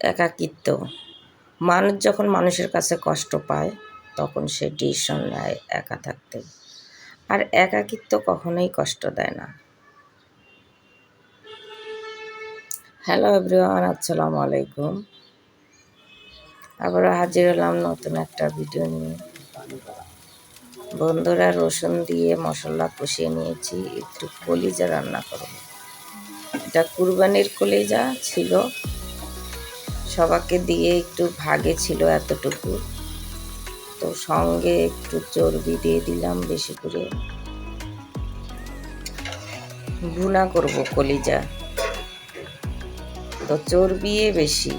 একাকিত্ব। মানুষ যখন মানুষের কাছে কষ্ট পায় তখন সে ডিসিশন নেয় একা থাকতে। আর একাকিত্ব কখনোই কষ্ট দেয় না। হ্যালো এভরিওয়ান, আসসালামু আলাইকুম। আবারও হাজির হলাম নতুন একটা ভিডিও নিয়ে। বন্ধুরা, রসুন দিয়ে মশলা কষিয়ে নিয়েছি, একটু কলিজা রান্না করব। এটা কুরবানির কলিজা ছিল, সবাইকে দিয়ে একটু ভাগে ছিল এতটুকু। তো সঙ্গে একটু চর্বি দিয়ে দিলাম বেশি করে। ভুনা করব কলিজা, তো চর্বি বেশি,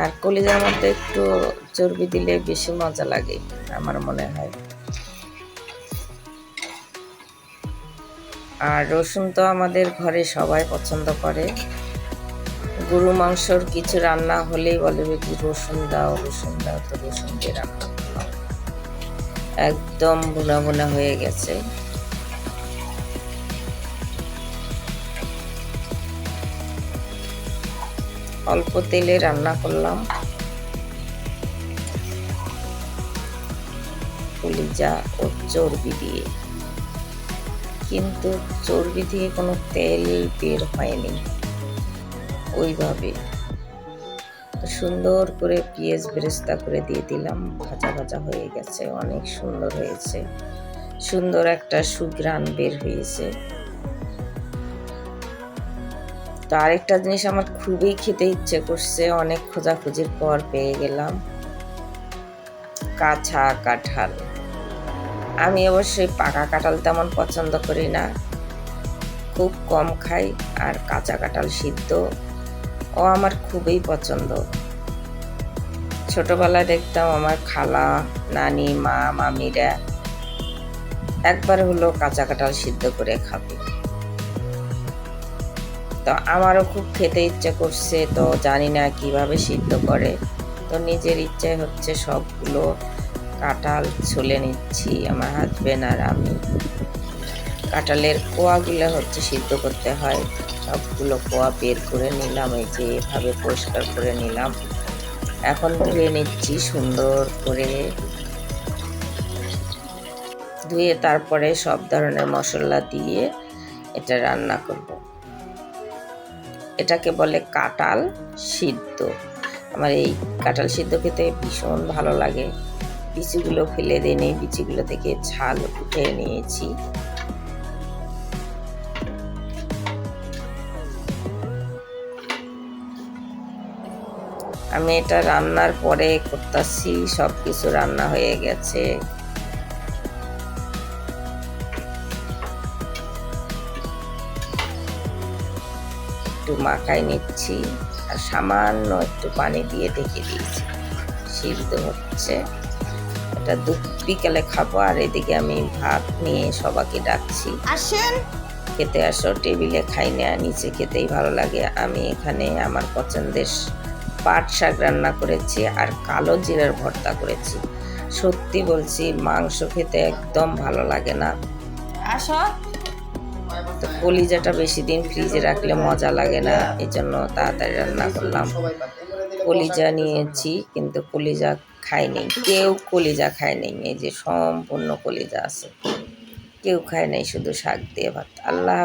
আর কলিজার মধ্যে একটু চর্বি দিলে বেশি মজা লাগে আমার মনে হয়। আর রসুন তো আমাদের ঘরে সবাই পছন্দ করে। গরু মাংসর কিছু রান্না হলেই বলে যে রসুন দাও রসুন দাও, তো রসুন দিয়ে রান্না করলাম। একদম ভুনা ভুনা হয়ে গেছে। অল্প তেলে রান্না করলাম কলিজা ও চর্বি দিয়ে, কিন্তু চর্বি দিয়ে কোনো তেল বের হয়নি ওইভাবে। সুন্দর করে পেঁয়াজ বেরেস্তা করে দিয়ে দিলাম, ভাজা ভাজা হয়ে গেছে, অনেক সুন্দর হয়েছে, সুন্দর একটা সুঘ্রাণ বের হয়েছে। তো আরেকটা জিনিস আমার খুবই খেতে ইচ্ছে করছে, অনেক খোঁজাখুঁজির পর পেয়ে গেলাম, কাঁচা কাঁঠাল। আমি অবশ্যই পাকা কাঁঠাল তেমন পছন্দ করি না, খুব কম খাই। আর কাঁচা কাঁঠাল সিদ্ধ ও আমার খুবই পছন্দ। ছোটবেলায় দেখতাম আমার খালা, নানি, মা, মামিরা একবার হলো কাঁচা কাঁঠাল সিদ্ধ করে খাবে। তো আমারও খুব খেতে ইচ্ছে করছে, তো জানি না কিভাবে সিদ্ধ করে। তো নিজের ইচ্ছে হচ্ছে সবগুলো কাঁঠাল ছুলে নিচ্ছি, আমার হাজবেন্ড আর আমি। কাঁঠালের কোয়াগুলো হচ্ছে সিদ্ধ করতে হয়, সবগুলো কোয়া বের করে নিলাম, এই যে এভাবে পরিষ্কার করে নিলাম। এখন ধুয়ে নিচ্ছি সুন্দর করে, ধুয়ে তারপরে সব ধরনের মশলা দিয়ে এটা রান্না করব। এটাকে বলে কাঁঠাল সিদ্ধ। আমার এই কাঁঠাল সিদ্ধ খেতে ভীষণ ভালো লাগে। বিচিগুলো ফেলে দিই, বিচিগুলো থেকে ছাল উঠে নিয়েছি। আমি এটা রান্নার পরে করতেছি, সব কিছু রান্না হয়ে গেছে। একটু মাখাই নিচ্ছি আর সামান্য একটু পানি দিয়ে ঢেকে দিয়েছি, সিদ্ধ হচ্ছে। এটা বিকালে খাবো। আর এদিকে আমি ভাত নিয়ে সবাইকে ডাকছি, আসেন খেতে আসো, টেবিলে খাই না, নিচে খেতেই ভালো লাগে। আমি এখানে আমার পছন্দের পাট শাক রান্না করেছি আর কালো জিরার ভর্তা করেছি। সত্যি বলছি, মাংস খেতে একদম ভালো লাগে না। আসো। তো কলিজাটা বেশি দিন ফ্রিজে রাখলে মজা লাগে না, এই জন্য তাড়াতাড়ি রান্না করলাম। কলিজা নিয়েছি, কিন্তু কলিজা খায় নেই কেউ, কলিজা খায় নেই। এই যে সম্পূর্ণ কলিজা আছে, কেউ খায় নাই, শুধু শাক দিয়ে ভাত। আল্লাহ।